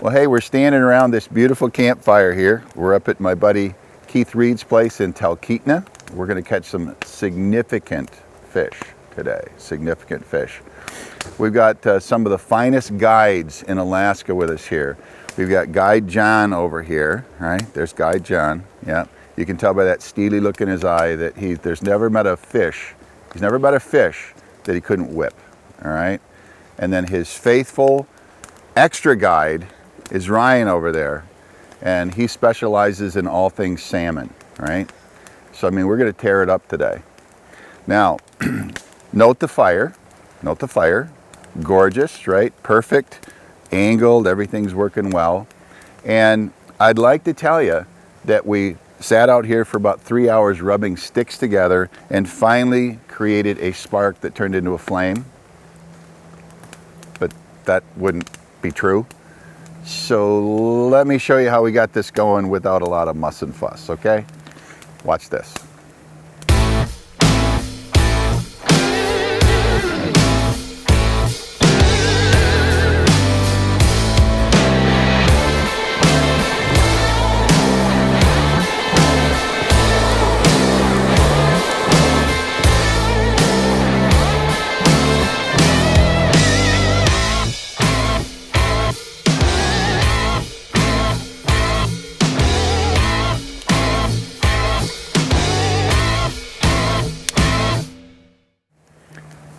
Well, hey, we're standing around this beautiful campfire here. We're up at my buddy Keith Reid's place in Talkeetna. We're going to catch some significant fish today, significant fish. We've got some of the finest guides in Alaska with us here. We've got Guide John over here, right? There's Guide John, yeah. You can tell by that steely look in his eye that he's never met a fish that he couldn't whip, all right? And then his faithful extra guide is Ryan over there, and he specializes in all things salmon, right? So, I mean, we're gonna tear it up today. Now, note the fire, gorgeous, right? Perfect, angled, everything's working well. And I'd like to tell you that we sat out here for about 3 hours rubbing sticks together and finally created a spark that turned into a flame. But that wouldn't be true. So let me show you how we got this going without a lot of muss and fuss, okay? Watch this.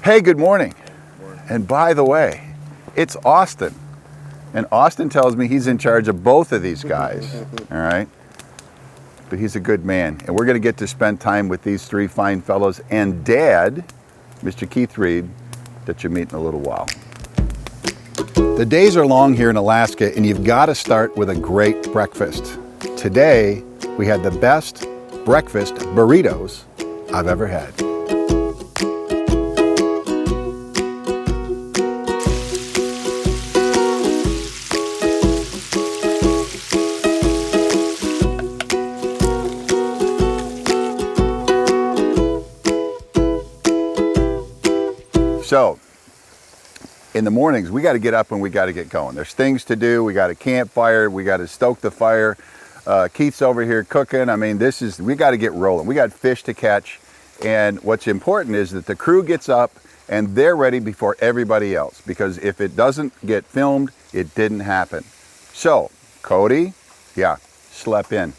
Hey, good morning. And by the way, it's Austin. And Austin tells me he's in charge of both of these guys, all right? But he's a good man. And we're gonna get to spend time with these three fine fellows and Dad, Mr. Keith Reid, that you'll meet in a little while. The days are long here in Alaska, and you've gotta start with a great breakfast. Today, we had the best breakfast burritos I've ever had. So, in the mornings, we got to get up and we got to get going. There's things to do. We got a campfire. We got to stoke the fire. Keith's over here cooking. I mean, we got to get rolling. We got fish to catch. And what's important is that the crew gets up and they're ready before everybody else. Because if it doesn't get filmed, it didn't happen. So, Cody, yeah, slept in.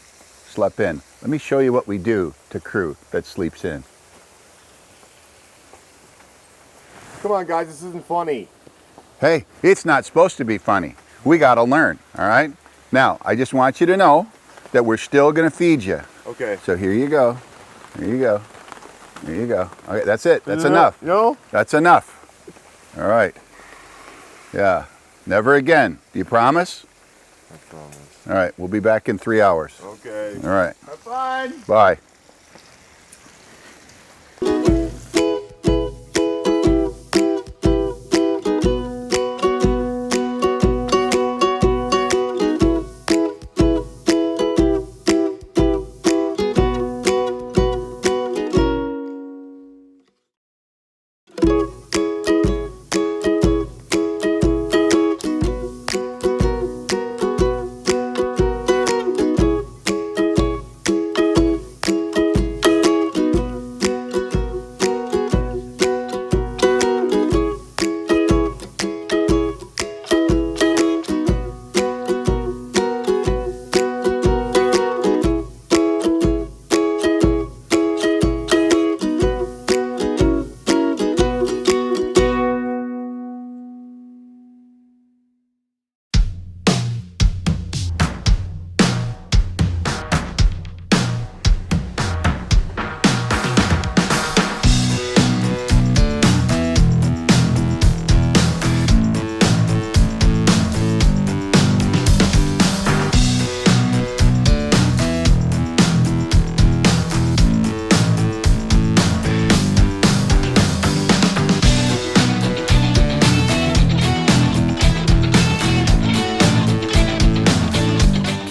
Let me show you what we do to crew that sleeps in. Come on, guys, this isn't funny. Hey, it's not supposed to be funny. We got to learn, all right? Now, I just want you to know that we're still going to feed you. Okay. So here you go. Here you go. Here you go. Okay, that's it. That's enough. No? That's enough. All right. Yeah. Never again. Do you promise? I promise. All right. We'll be back in 3 hours. Okay. All right. Have fun. Bye.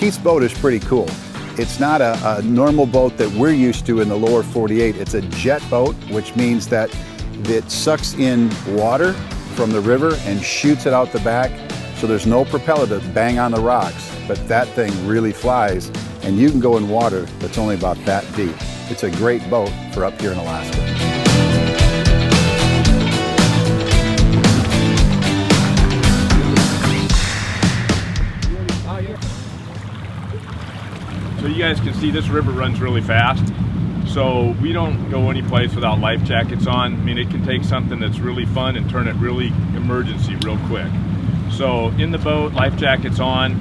Keith's boat is pretty cool. It's not a normal boat that we're used to in the lower 48. It's a jet boat, which means that it sucks in water from the river and shoots it out the back. So so there's no propeller to bang on the rocks, but that thing really flies, and you can go in water that's only about that deep. It's a great boat for up here in Alaska. So you guys can see this river runs really fast. So we don't go any place without life jackets on. I mean, it can take something that's really fun and turn it really emergency real quick. So in the boat, life jackets on.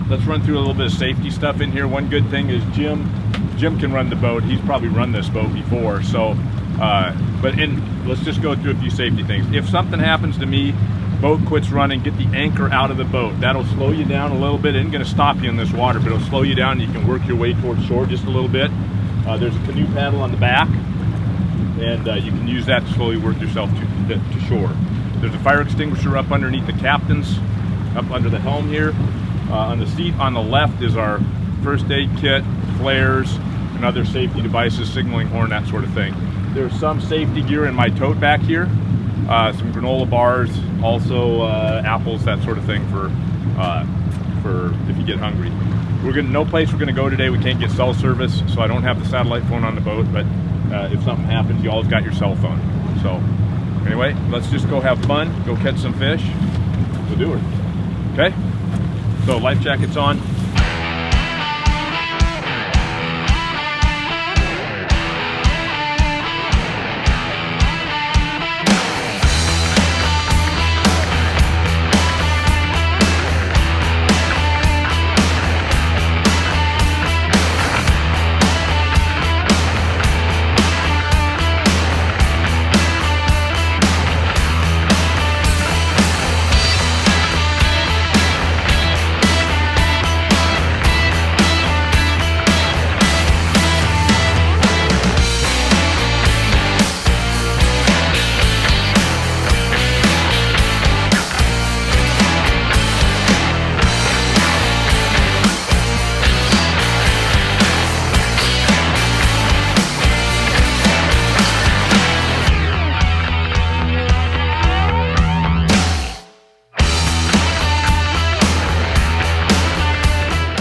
Let's run through a little bit of safety stuff in here. One good thing is Jim can run the boat. He's probably run this boat before. So, let's just go through a few safety things. If something happens to me, boat quits running, get the anchor out of the boat. That'll slow you down a little bit. It isn't going to stop you in this water, but it'll slow you down. You can work your way towards shore just a little bit. There's a canoe paddle on the back, and you can use that to slowly work yourself to shore. There's a fire extinguisher up underneath the captain's, up under the helm here. On the seat on the left is our first aid kit, flares, and other safety devices, signaling horn, that sort of thing. There's some safety gear in my tote back here, some granola bars, also apples, that sort of thing for if you get hungry. No place we're gonna go today. We can't get cell service, so I don't have the satellite phone on the boat, but if something happens, you always got your cell phone. So anyway, let's just go have fun, go catch some fish. We'll do it. Okay? So life jackets on.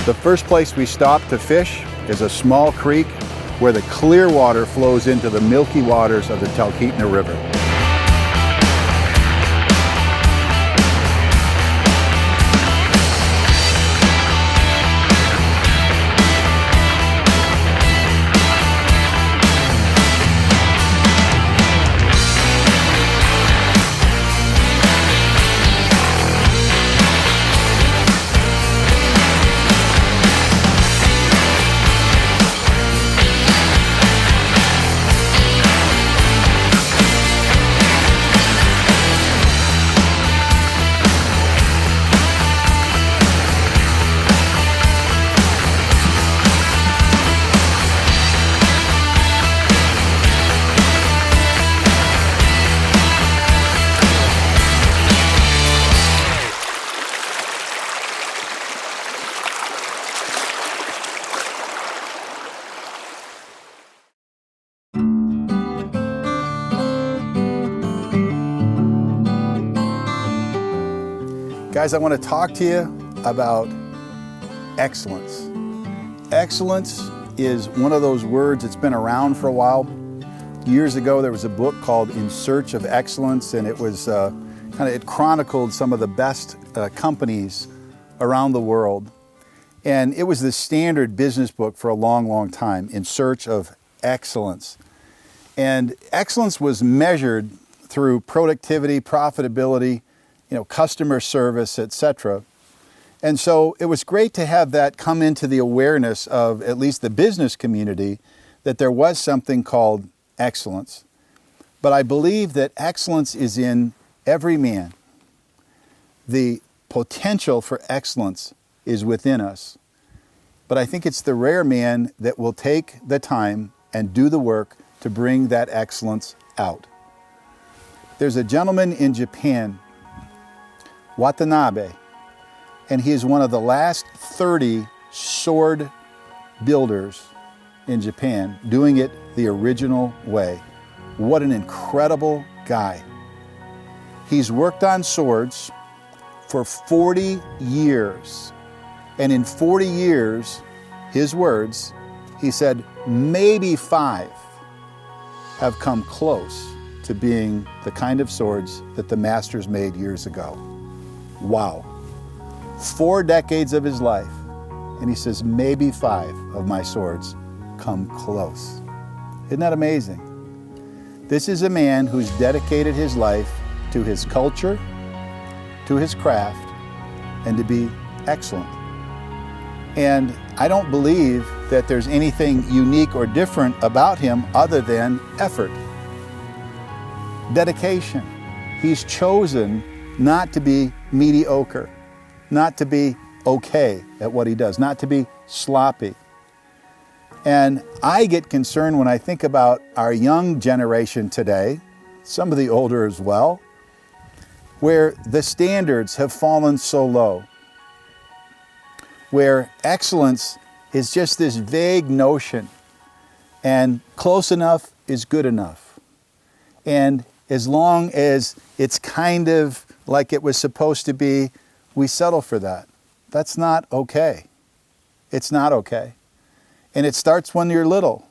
The first place we stop to fish is a small creek where the clear water flows into the milky waters of the Talkeetna River. Guys, I want to talk to you about excellence. Excellence is one of those words that's been around for a while. Years ago, there was a book called In Search of Excellence, and it was it chronicled some of the best companies around the world. And it was the standard business book for a long, long time, In Search of Excellence. And excellence was measured through productivity, profitability, customer service, etc. And so it was great to have that come into the awareness of at least the business community that there was something called excellence. But I believe that excellence is in every man. The potential for excellence is within us. But I think it's the rare man that will take the time and do the work to bring that excellence out. There's a gentleman in Japan, Watanabe, and he is one of the last 30 sword builders in Japan, doing it the original way. What an incredible guy. He's worked on swords for 40 years. And in 40 years, his words, he said, maybe 5 have come close to being the kind of swords that the masters made years ago. Wow. 4 decades of his life. And he says, maybe 5 of my swords come close. Isn't that amazing? This is a man who's dedicated his life to his culture, to his craft, and to be excellent. And I don't believe that there's anything unique or different about him other than effort, dedication. He's chosen not to be mediocre, not to be okay at what he does, not to be sloppy. And I get concerned when I think about our young generation today, some of the older as well, where the standards have fallen so low, where excellence is just this vague notion, and close enough is good enough. And as long as it's kind of like it was supposed to be, we settle for that. That's not okay. It's not okay. And it starts when you're little.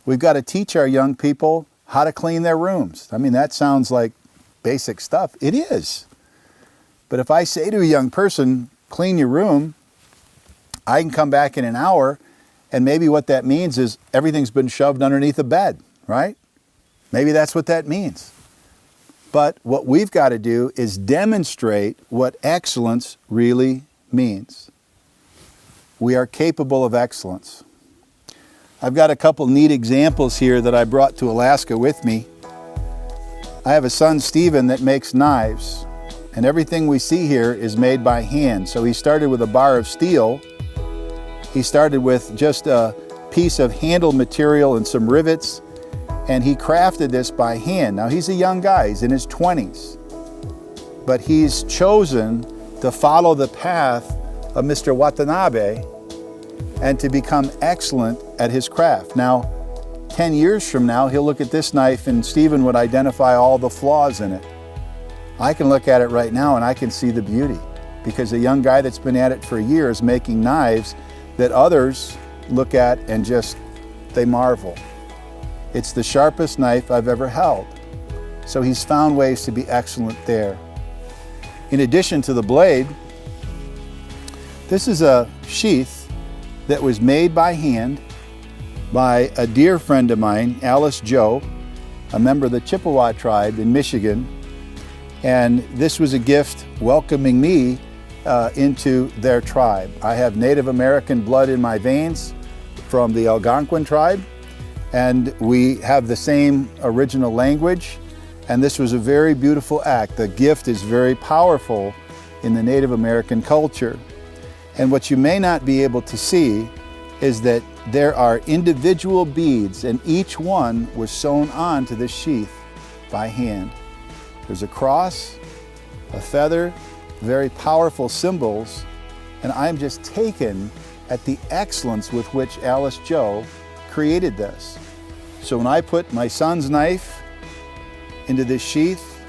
We've got to teach our young people how to clean their rooms. I mean, that sounds like basic stuff. It is. But if I say to a young person, clean your room, I can come back in an hour, and maybe what that means is everything's been shoved underneath a bed, right? Maybe that's what that means. But what we've got to do is demonstrate what excellence really means. We are capable of excellence. I've got a couple neat examples here that I brought to Alaska with me. I have a son, Stephen, that makes knives, and everything we see here is made by hand. So he started with a bar of steel. He started with just a piece of handle material and some rivets, and he crafted this by hand. Now he's a young guy, he's in his 20s, but he's chosen to follow the path of Mr. Watanabe and to become excellent at his craft. Now, 10 years from now, he'll look at this knife and Stephen would identify all the flaws in it. I can look at it right now and I can see the beauty, because a young guy that's been at it for years making knives that others look at and just, they marvel. It's the sharpest knife I've ever held. So he's found ways to be excellent there. In addition to the blade, this is a sheath that was made by hand by a dear friend of mine, Alice Joe, a member of the Chippewa tribe in Michigan. And this was a gift welcoming me into their tribe. I have Native American blood in my veins from the Algonquin tribe, and we have the same original language, and this was a very beautiful act. The gift is very powerful in the Native American culture. And what you may not be able to see is that there are individual beads, and each one was sewn onto this sheath by hand. There's a cross, a feather, very powerful symbols, and I'm just taken at the excellence with which Alice Joe created this. So when I put my son's knife into this sheath,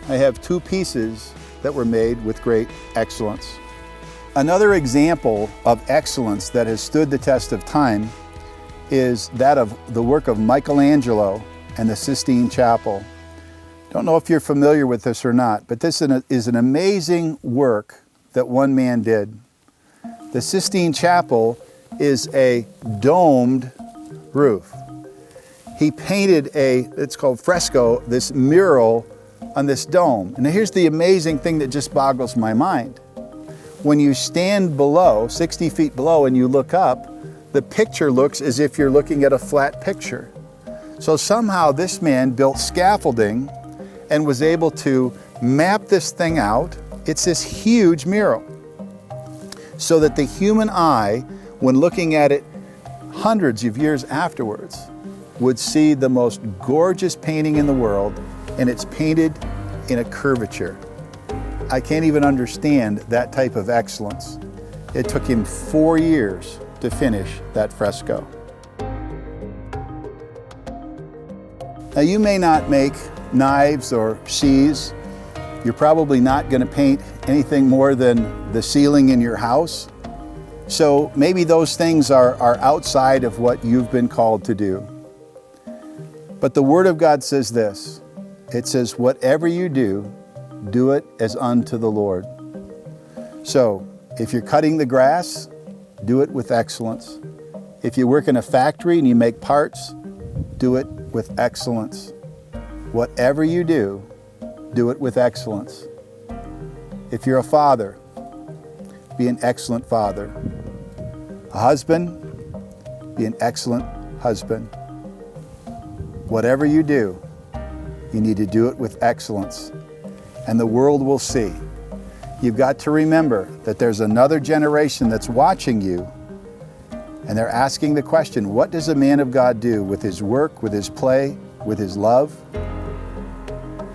I have 2 pieces that were made with great excellence. Another example of excellence that has stood the test of time is that of the work of Michelangelo and the Sistine Chapel. Don't know if you're familiar with this or not, but this is an amazing work that one man did. The Sistine Chapel is a domed roof. He painted it's called fresco, this mural on this dome. And here's the amazing thing that just boggles my mind. When you stand below, 60 feet below, and you look up, the picture looks as if you're looking at a flat picture. So somehow this man built scaffolding and was able to map this thing out. It's this huge mural, so that the human eye, when looking at it hundreds of years afterwards, would see the most gorgeous painting in the world, and it's painted in a curvature. I can't even understand that type of excellence. It took him 4 years to finish that fresco. Now, you may not make knives or sheaths, You're probably not going to paint anything more than the ceiling in your house. So maybe those things are outside of what you've been called to do. But the Word of God says this. It says, whatever you do, do it as unto the Lord. So if you're cutting the grass, do it with excellence. If you work in a factory and you make parts, do it with excellence. Whatever you do it with excellence. If you're a father, be an excellent father. A husband, be an excellent husband. Whatever you do, you need to do it with excellence, and the world will see. You've got to remember that there's another generation that's watching you, and they're asking the question, what does a man of God do with his work, with his play, with his love?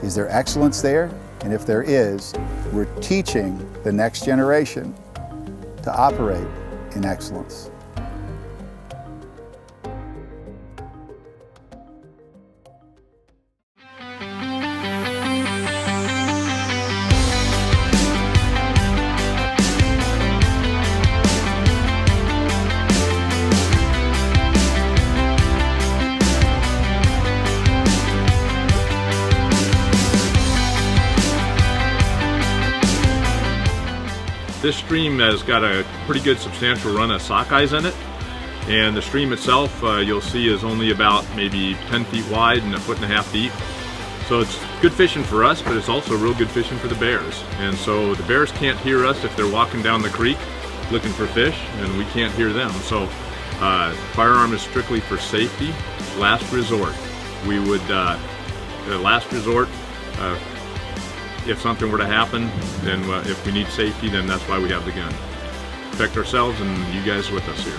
Is there excellence there? And if there is, we're teaching the next generation to operate in excellence. This stream has got a pretty good substantial run of sockeyes in it, and the stream itself you'll see is only about maybe 10 feet wide and 1.5 feet deep. So it's good fishing for us, but it's also real good fishing for the bears. And so the bears can't hear us if they're walking down the creek looking for fish, and we can't hear them. So firearm is strictly for safety, last resort. We would, last resort, if something were to happen, then if we need safety, then that's why we have the gun. Protect ourselves and you guys with us here.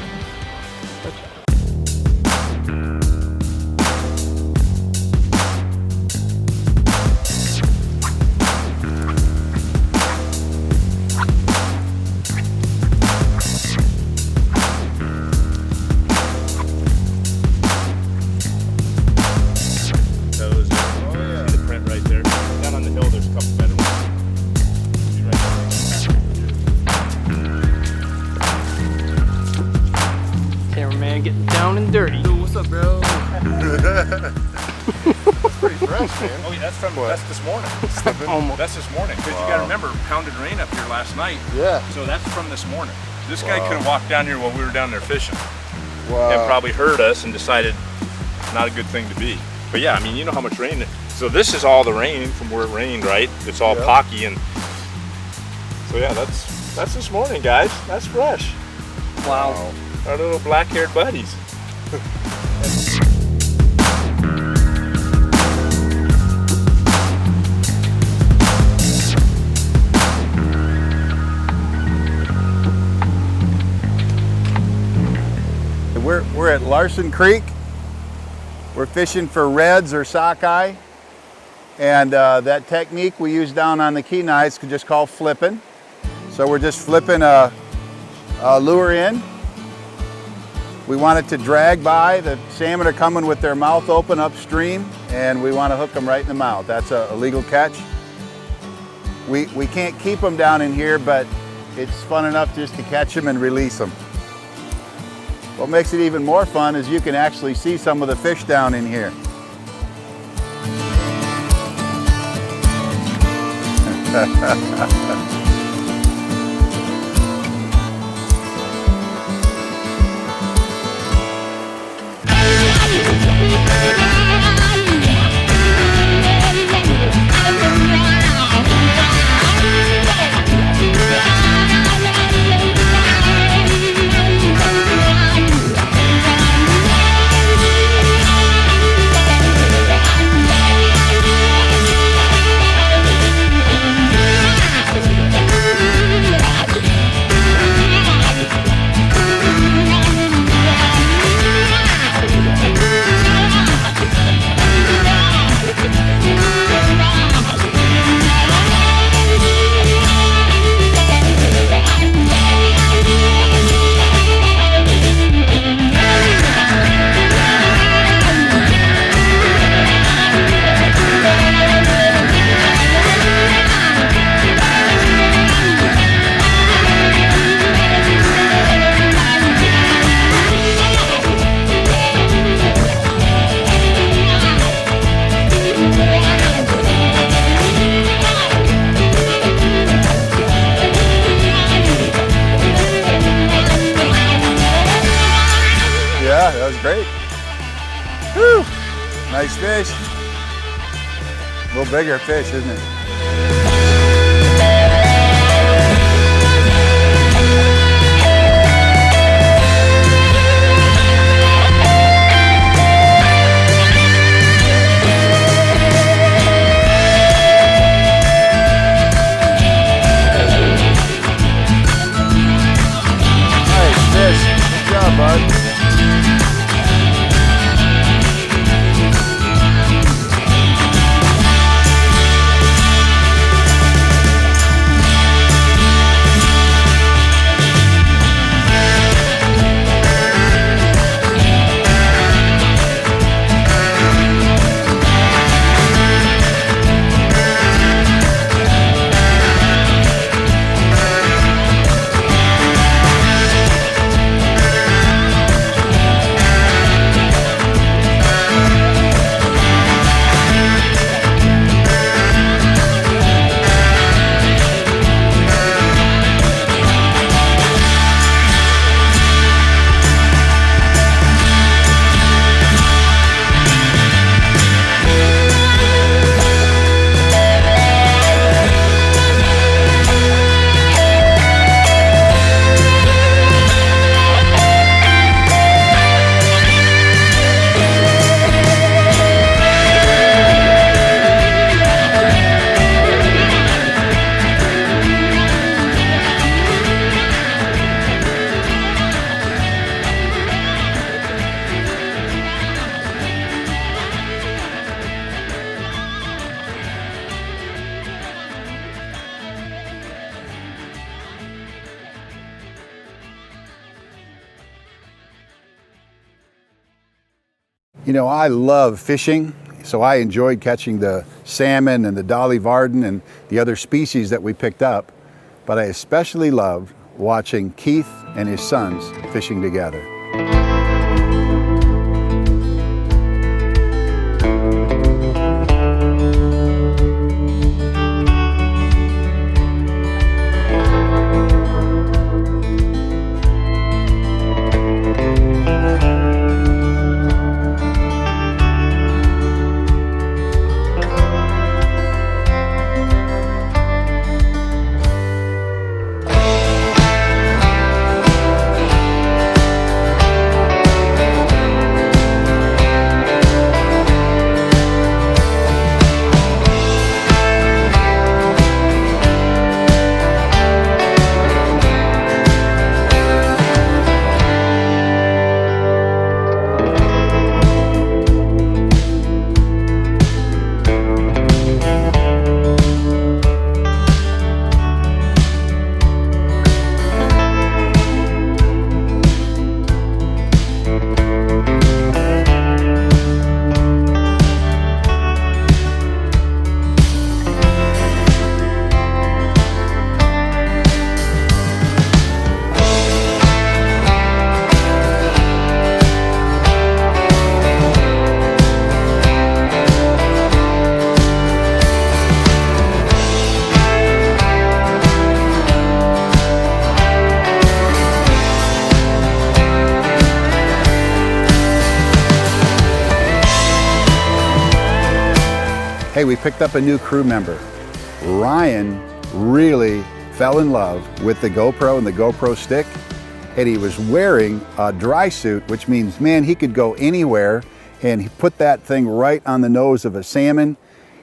Oh yeah, that's this morning. That's this morning. Because you got to remember, pounded rain up here last night. Yeah. So that's from this morning. This guy could have walked down here while we were down there fishing. Wow. And probably heard us and decided not a good thing to be. But yeah, I mean, you know how much rain. So this is all the rain from where it rained, right? It's all pocky, and so yeah, that's this morning, guys. That's fresh. Wow. Our little black-haired buddies. We're at Larson Creek. We're fishing for reds or sockeye. And that technique we use down on the Kenai is just called flipping. So we're just flipping a lure in. We want it to drag by. The salmon are coming with their mouth open upstream, and we want to hook them right in the mouth. That's a legal catch. We can't keep them down in here, but it's fun enough just to catch them and release them. What makes it even more fun is you can actually see some of the fish down in here. fish. A little bigger fish, isn't it? Nice fish. Good job, bud. You know, I love fishing, so I enjoyed catching the salmon and the Dolly Varden and the other species that we picked up, but I especially loved watching Keith and his sons fishing together. Hey, we picked up a new crew member. Ryan really fell in love with the GoPro and the GoPro stick, and he was wearing a dry suit, which means, man, he could go anywhere, and he put that thing right on the nose of a salmon.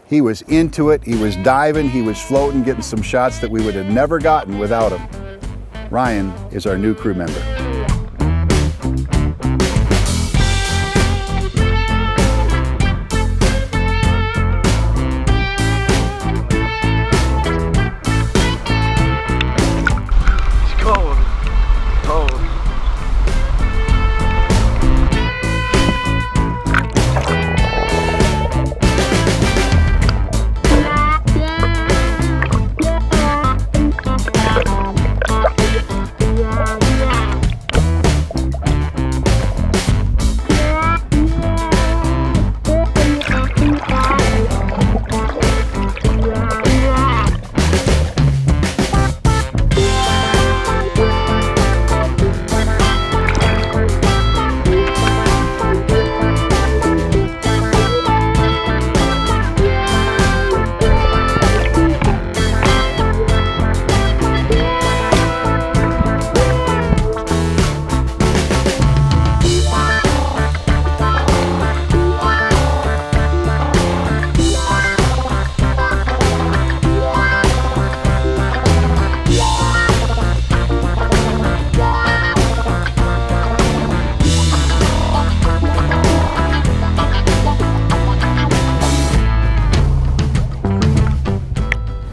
He was into it, he was diving, he was floating, getting some shots that we would have never gotten without him. Ryan is our new crew member.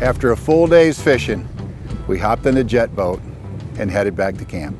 After a full day's fishing, we hopped in a jet boat and headed back to camp.